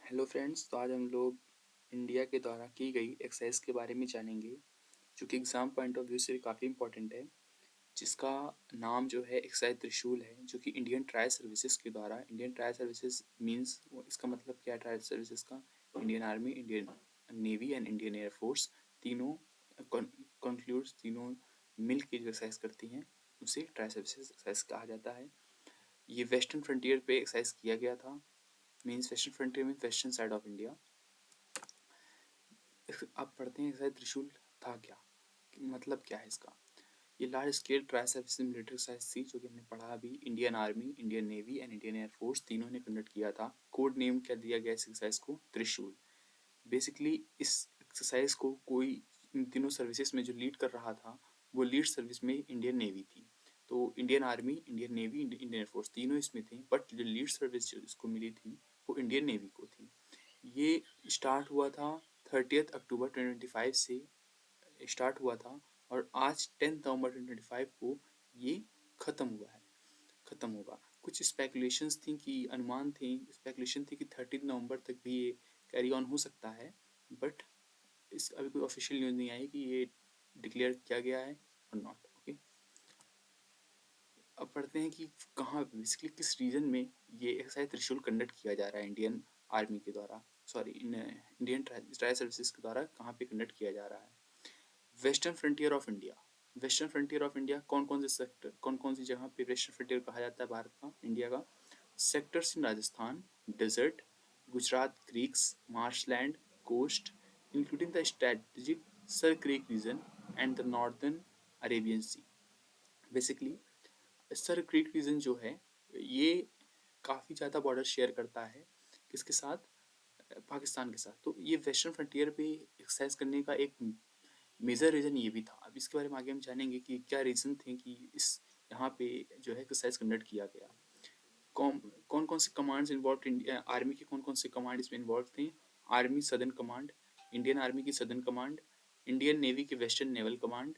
Hello friends, तो आज हम लोग इंडिया के द्वारा की गई एक्सरसाइज के बारे में जानेंगे जो कि एग्ज़ाम पॉइंट ऑफ व्यू से काफ़ी इंपॉर्टेंट है। जिसका नाम जो है एक्सरसाइज त्रिशूल है, जो कि इंडियन ट्राई सर्विसेज के द्वारा। इंडियन ट्राई सर्विसेज मींस, इसका मतलब क्या है ट्राई सर्विसेज का? Indian army, Indian navy and Indian air force तीनों कंक्लूड्स, तीनों मिल के जो एक्सरसाइज करती हैं उसे ट्राई सर्विसेज एक्सरसाइज कहा जाता है। ये वेस्टर्न फ्रंटियर पे एक्सरसाइज किया गया था। Means western frontier means western side of India. अब पढ़ते हैं एक्सरसाइज त्रिशूल था क्या, मतलब क्या है इसका। ये large scale tri service military exercise थी जो कि हमने पढ़ा अभी। Indian army, Indian navy and Indian air force तीनों ने कंडक्ट किया था। कोड नेम क्या दिया गया इस एक्सरसाइज को? त्रिशूल। बेसिकली इस एक्सरसाइज को कोई इन तीनों सर्विसेज में जो लीड कर रहा था वो लीड सर्विस में इंडियन नेवी थी। तो Indian army, Indian navy, Indian air force तीनों इसमें थे, बट जो लीड सर्विस जो इसको मिली थी वो इंडियन नेवी को थी। ये स्टार्ट हुआ था 30 अक्टूबर 2025 से स्टार्ट हुआ था और आज 10 नवंबर 2025 को ये ख़त्म हुआ है, ख़त्म होगा। कुछ स्पेकुलेशंस थी कि अनुमान थे, स्पेकुलेशन थी कि 30 नवंबर तक भी ये कैरी ऑन हो सकता है, बट इस अभी कोई ऑफिशियल न्यूज़ नहीं आई कि ये डिक्लेयर किया गया है और नॉट। ओके, अब पढ़ते हैं कि कहाँ बेसिकली किस रीजन में ये एक्सरसाइज त्रिशूल कंडक्ट किया जा रहा है इंडियन आर्मी के द्वारा, सॉरी इंडियन ट्राई सर्विसेज के द्वारा कहाँ पे कंडक्ट किया जा रहा है। Western frontier of India. Western frontier of India कौन कौन से सेक्टर, कौन कौन सी जगह पे वेस्टर्न फ्रंटियर कहा जाता है भारत का, इंडिया का? Sectors in Rajasthan, desert, Gujarat creeks, marshland, coast, including the strategic Sir Creek region and the northern Arabian Sea. Basically Sir Creek region जो है ये काफ़ी ज़्यादा बॉर्डर शेयर करता है किसके साथ? पाकिस्तान के साथ। तो ये वेस्टर्न फ्रंटियर पे एक्सरसाइज करने का एक मेजर रीज़न ये भी था। अब इसके बारे में आगे हम जानेंगे कि क्या रीज़न थे कि इस यहाँ पे जो है एक्सरसाइज कंडक्ट किया गया। कौन कौन कौन से कमांड्स इन्वॉल्व, इंडिया आर्मी के कौन कौन से कमांड इसमें इन्वॉल्व थे? Army southern command, Indian army की सदर्न कमांड, इंडियन नेवी की western naval command,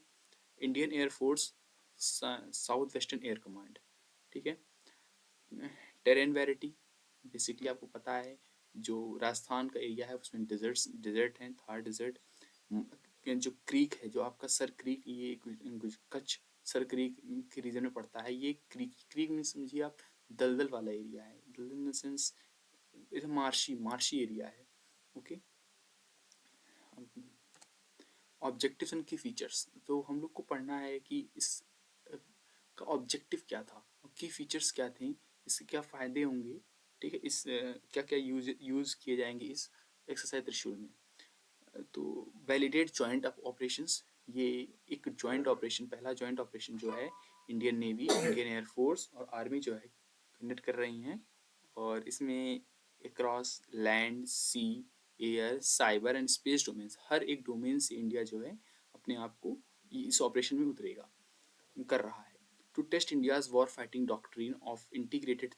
Indian air force south western air command. ठीक है। टेरेन वेराइटी, बेसिकली आपको पता है जो राजस्थान का एरिया है उसमें डेजर्ट हैं, थार डेजर्ट। जो क्रीक है, जो आपका सर क्रीक, ये कच्छ सर क्रीक के रीजन में पड़ता है। ये क्रीक क्रीक में समझिए आप दलदल वाला एरिया है, दलदल in the sense marshy marshy area है। ओके, ऑब्जेक्टिव्स एंड की फीचर्स, तो हम लोग को पढ़ना है कि इस का ऑब्जेक्टिव क्या था और की फीचर्स क्या थे, इसके क्या फ़ायदे होंगे। ठीक है, इस क्या क्या यूज़ किए जाएंगे इस एक्सरसाइज त्रिशूल में। तो वैलिडेट जॉइंट ऑपरेशंस, ये एक जॉइंट ऑपरेशन, पहला जॉइंट ऑपरेशन जो है इंडियन नेवी, इंडियन एयरफोर्स और आर्मी जो है कंडक्ट कर रही हैं। और इसमें across land, sea, air, cyber and space domains, हर एक डोमेन से इंडिया जो है अपने आप को इस ऑपरेशन में उतरेगा, कर रहा है। To test India's war fighting doctrine of integrated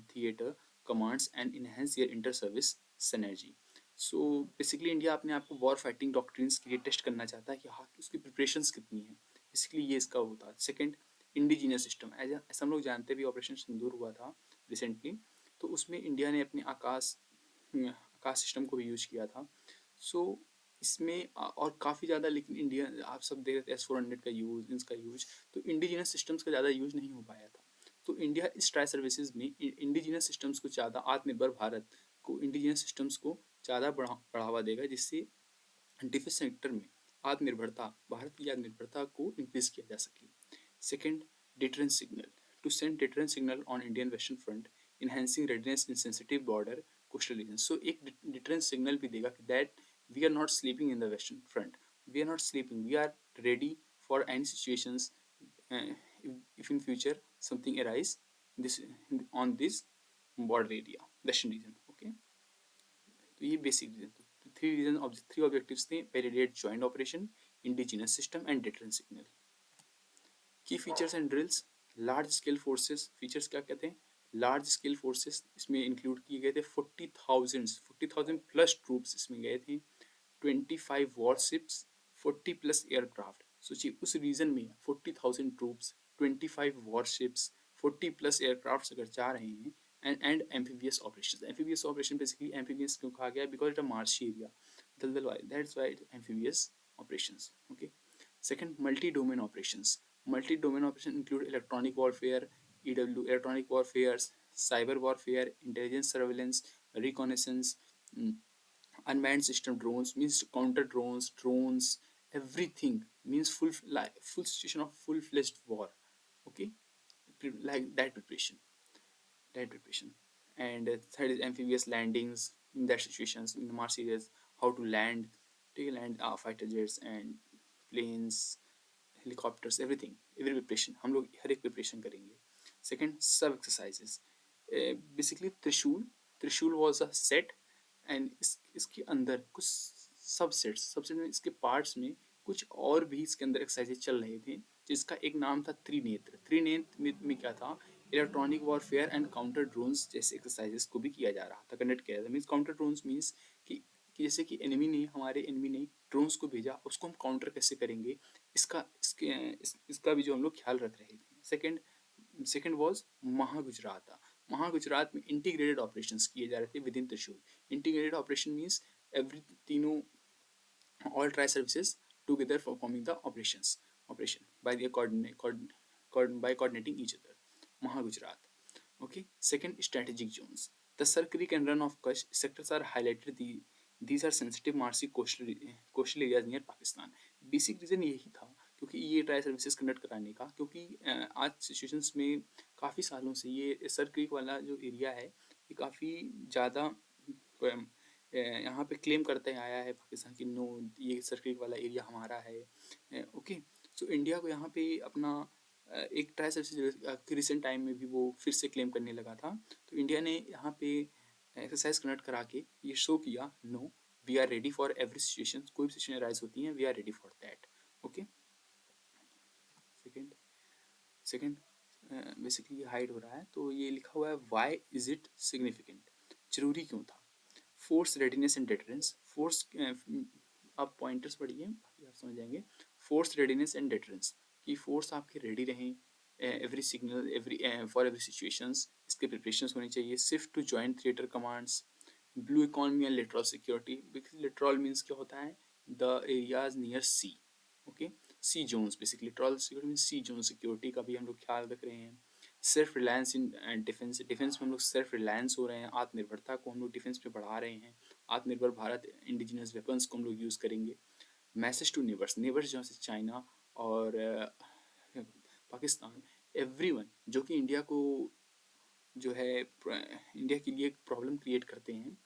theatre commands and enhance their inter service synergy. So basically India अपने आप को वॉर फाइटिंग डॉक्ट्रिन्स के लिए टेस्ट करना चाहता है कि हाँ उसकी प्रिपरेशंस कितनी है। बेसिकली ये इसका होता है। सेकंड, इंडिजीनियस सिस्टम, ऐसा हम लोग जानते भी ऑपरेशन सिंदूर हुआ था रिसेंटली, तो उसमें इंडिया ने अपने आकाश सिस्टम को भी यूज किया था। सो इसमें और काफ़ी ज़्यादा, लेकिन इंडिया आप सब देख रहे थे S-400 का यूज़, इसका यूज, तो इंडिजिनस सिस्टम्स का ज़्यादा यूज नहीं हो पाया था। तो इंडिया इस ट्राई सर्विसेज में इंडिजिनस सिस्टम्स को ज़्यादा, आत्मनिर्भर भारत को इंडिजिनस सिस्टम्स को ज़्यादा बढ़ावा देगा, जिससे डिफेंस सेक्टर में आत्मनिर्भरता, भारत की आत्मनिर्भरता को इंक्रीज किया जा सके। Second, deterrence signal, to send deterrence signal on Indian western front, enhancing readiness in sensitive border coastal region. So एक डिटरेंस सिग्नल भी देगा कि that we are not sleeping in the western front, we are not sleeping, we are ready for any situations, if in future something arise this on this border area, western region. Okay, तो ये basic reason, तो three objectives थे: validate joint operation, indigenous system and deterrence signal. Key features and drills, large scale forces, features क्या कहते हैं? Large scale forces इसमें include किए गए थे, 40,000 प्लस ट्रूप्स इसमें गए थे, 25 वॉरशिप्स, 40 प्लस एयरक्राफ्ट। सोचिए उस रीजन में 40,000 ट्रूप्स, 25 वॉरशिप्स, 40 प्लस एयरक्राफ्ट अगर जा रहे हैं and amphibious operations. Amphibious operation basically amphibious क्यों कहा गया because it's a marshy area, दलदल वाले, that's why it's amphibious operations. Okay. Second, multi-domain operations. Multi-domain operations include electronic warfare, EW, electronic warfare, cyber warfare, intelligence surveillance, reconnaissance, mm, unmanned system drones means counter drones, everything means full situation of full-fledged war. Okay, like that preparation. And third is amphibious landings in that situations in the Mars areas, how to land, take land fighter jets and planes, helicopters, everything, every preparation हम लोग हर एक preparation करेंगे. Second, सब exercises. Basically त्रिशूल was a set and इसके अंदर कुछ subset में इसके पार्ट्स में कुछ और भी इसके अंदर एक्सरसाइजेज चल रहे थे, जिसका एक नाम था त्रिनेत्र में क्या था, electronic warfare and counter drones जैसे एक्सरसाइजेस को भी किया जा रहा था, कंडक्ट किया जा रहा था. मीन्स काउंटर ड्रोन्स मीन्स कि जैसे कि हमारे एनिमी ने ड्रोन्स को भेजा, उसको हम काउंटर कैसे करेंगे, इसका भी जो हम लोग ख्याल रख रहे थे. Second was Mahagujarat. महागुजरात में इंटीग्रेटेड ऑपरेशंस किए जा रहे थे विद इन त्रिशूल. इंटीग्रेटेड ऑपरेशन मीन्स एवरी तीनों all tri-services together performing the operation by the coordinating each other. Mahagujarat. Okay. Second, strategic zones. The Sar Creek and Run of Kutch sectors are highlighted. These are sensitive marshy coastal areas near Pakistan. Basic reason यही था क्योंकि ये tri services conduct कराने का, क्योंकि आज situations में काफ़ी सालों से ये सर क्रीक वाला जो एरिया है ये काफ़ी ज़्यादा यहाँ पे क्लेम करते आया है पाकिस्तान की, नो ये सर क्रीक वाला एरिया हमारा है. ओके. सो इंडिया को यहाँ पे अपना एक ट्राई सर्विसेज रिसेंट टाइम में भी वो फिर से क्लेम करने लगा था. तो इंडिया ने यहाँ पे एक्सरसाइज कंडक्ट करा के ये शो किया, no we are ready for every situation, कोई भी सिचुएशन राइज होती है, we are ready for that. Okay. Second basically hide हो रहा है तो ये लिखा हुआ है वाई इज इट सिग्निफिकेंट, जरूरी क्यों था. Force readiness and deterrence. Force आप पॉइंटर्स पढ़िए बाकी आप समझ जाएंगे. फोर्स रेडीनेस एंड डेटरेंस कि फोर्स आपके रेडी रहें every signal for every situations, इसके प्रिपरेशंस होनी चाहिए. Shift to joint theatre commands. Blue economy and littoral security. Littoral means क्या होता है, the areas near sea. Okay. Sea zones basically littoral security means sea zone security का भी हम लोग ख्याल रख रहे हैं. Self reliance in defence. Defence में हम लोग सेल्फ रिलायंस हो रहे हैं, आत्मनिर्भरता को हम लोग डिफेंस पे बढ़ा रहे हैं. आत्मनिर्भर भारत, इंडिजिनस वेपन्स को हम लोग यूज़ करेंगे. मैसेज टू नेबर्स जैसे चाइना और पाकिस्तान, एवरीवन जो कि इंडिया को जो है इंडिया के लिए एक प्रॉब्लम क्रिएट करते हैं.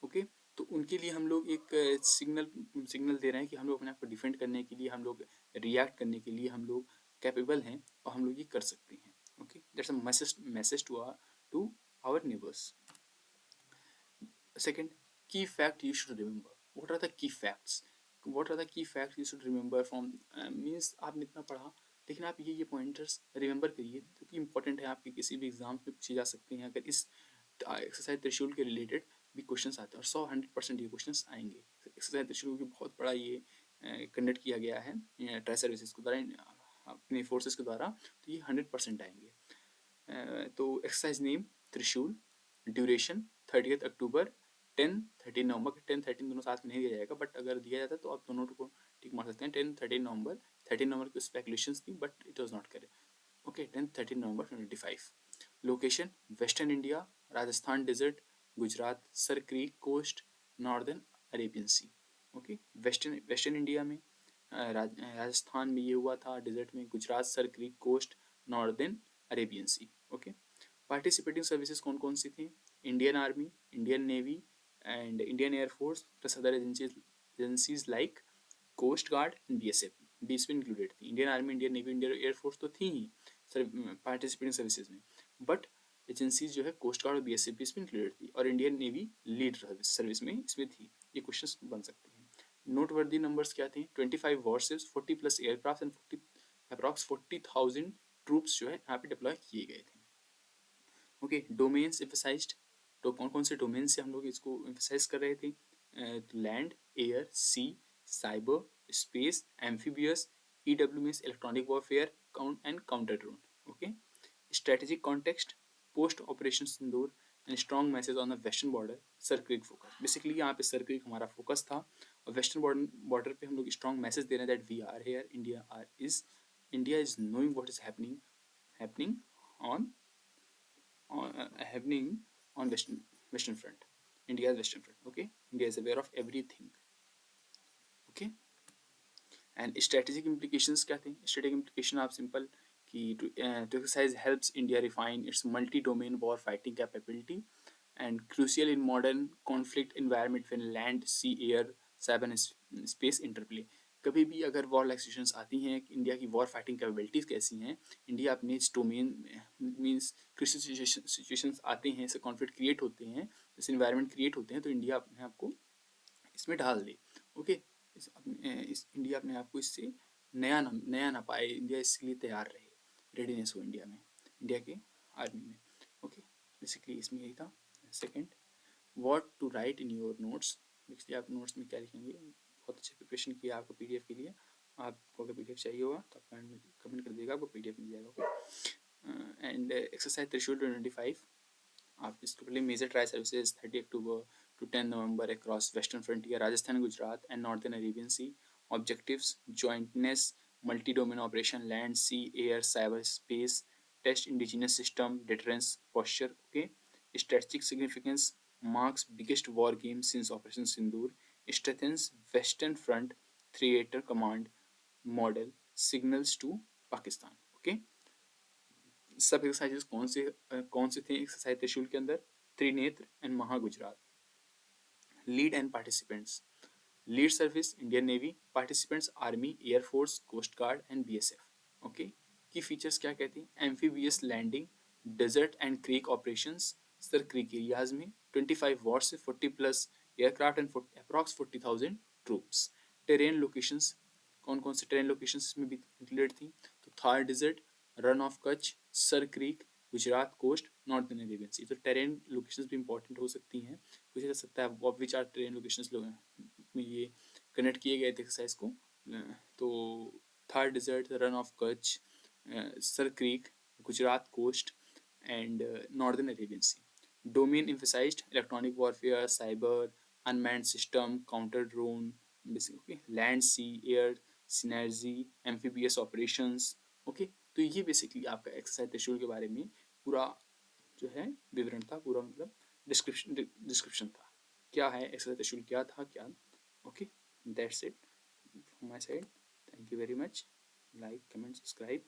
ओके. तो उनके लिए हम लोग एक सिग्नल दे रहे हैं कि हम लोग अपने आप को डिफेंड करने के लिए, हम लोग रिएक्ट करने के लिए हम लोग कैपेबल हैं और हम लोग ये कर सकते हैं. Okay. That's a message to our neighbours. Second, key fact you should remember. What are the key facts? What are the key facts you should remember from means आपने इतना पढ़ा लेकिन आप ये पॉइंटर्स रिमेंबर करिए क्योंकि इंपॉर्टेंट है, आपके किसी भी एग्जाम में पूछे जा सकते हैं. अगर इस एक्सरसाइज त्रिशूल के रिलेटेड भी क्वेश्चंस आते हैं और 100% ये क्वेश्चंस आएंगे. एक्सरसाइज त्रिशूल की बहुत बड़ा ये कंडक्ट किया गया है ट्राई सर्विसेज के द्वारा, अपने फोर्सेस के द्वारा, तो ये 100% आएंगे. तो एक्सरसाइज नेम त्रिशूल. ड्यूरेशन 30 अक्टूबर, 10-13 नवंबर. 10-13 दोनों साथ में नहीं दिया जाएगा, बट अगर दिया जाता है तो आप दोनों को टिक मार सकते हैं. 10-13 नवंबर. 13 नवंबर की स्पेकुलेशंस थी but it was not correct. Okay. 10-13 November 2025. Location western India, Rajasthan desert, Gujarat Sir Creek coast, northern Arabian sea. Okay. Western India में राजस्थान में ये हुआ था, डेजर्ट में Gujarat Sir Creek coast, northern Arabian sea. Okay. Participating services कौन कौन सी थी, Indian army, Indian navy and Indian air force plus other agencies like coast guard and BSF included थी. Indian army, Indian navy, Indian air force तो थी ही पार्टिसिपेटिंग सर्विसेज में, but agencies जो है कोस्ट गार्ड और बीएसएफ भी इसमें इंक्लूडेड थी और इंडियन नेवी लीड सर्विस में इसमें थी. ये क्वेश्चन बन सकते हैं. नोटवर्दी नंबर्स क्या थे, 25 warships, 40+ aircraft and approx 40,000 troops जो है यहाँ पे डिप्लॉय किए गए थे. ओके. Domains emphasised. तो कौन कौन से डोमेन से हम लोग इसको एम्फसाइज कर रहे थे, land, air, sea, cyber, space, amphibious, EW means electronic warfare and counter drone. Okay. Strategic context. Post operation Sindoor and strong message on the western border, Sir Creek focus. Basically यहाँ पे sir क्रिक हमारा focus था और western border पे हम लोग strong message दे रहे हैं that we are here, India is knowing what is happening on happening on western front, India's western front. Okay, India is aware of everything. Okay, and strategic implications क्या थे? Strategic implication आप simple कि to exercise helps India refine its multi-domain war fighting capability and crucial in modern conflict environment when land, sea, air, cyber and space interplay. कभी भी अगर war like situations आती हैं, India की war fighting capabilities कैसी हैं, India अपने इस डोमेन मीन्स क्रिटिकल सिचुएशंस आते हैं, ऐसे कॉन्फ्लिक्ट क्रिएट होते हैं, जैसे इन्वायरमेंट क्रिएट होते हैं, तो इंडिया अपने आप को इसमें ढाल दे। ओके, इस इंडिया अपने आप को इससे नया ना पाए, इंडिया इसके लिए तैयार रहे, रेडीनेस हो इंडिया में, इंडिया के आर्मी में। ओके, बेसिकली इसमें यही था। Second, what to write in your notes. Basically आप नोट्स में क्या लिखेंगे, बहुत अच्छे प्रिपरेशन किया आपको पीडीएफ के लिए। आपको अगर पीडीएफ चाहिए होगा तो आप कमेंट कर दीजिएगा, आपको पीडीएफ मिल जाएगा। ओके, एंड एक्सरसाइज थ्रेशोल्ड 25, आप इसके पहले major tri services 30 October to 10 November across western frontier, Rajasthan, Gujarat and northern Arabian Sea. Objectives: jointness, multi-domain operation, land, sea, air, cyber, space, test indigenous system, deterrence posture. Okay, strategic significance: marks biggest war game since Operation Sindoor, strengthens western front, theater command model, signals to Pakistan. Okay, सब exercises कौन से थे exercise Trishul के अंदर? Trinetra and Mahagujarat. Lead and participants: lead service Indian Navy, participants army, air force, coast guard and BSF. Okay, key features क्या कहती हैं? Amphibious landing, desert and creek operations, Sir Creek areas में 25 वॉर से 40 plus aircraft and approx 40,000 troops. Terrain locations, कौन कौन से terrain locations इसमें भी इंक्लूडेड थी? तो Thar desert, run of Kutch, Sir Creek, Gujarat coast, northern Arabian sea. तो टेरेन लोकेशंस भी इंपॉर्टेंट हो सकती हैं, पूछा जा सकता है विच आर टेरेन लोकेशंस में ये कनेक्ट किए गए थे एक्सरसाइज को। तो Thar desert, run of Kutch, Sir Creek, Gujarat coast and northern Arabian sea. Domain emphasized electronic warfare, cyber, unmanned system, counter drone, land, sea, air, synergy, amphibious operations. Okay, तो ये बेसिकली आपका एक्सरसाइज त्रिशूल के बारे में पूरा जो है विवरण था, पूरा मतलब डिस्क्रिप्शन था, क्या है एक्सरसाइज त्रिशूल, क्या था क्या। Okay, that's it from my side. Thank you very much. Like, comment, subscribe.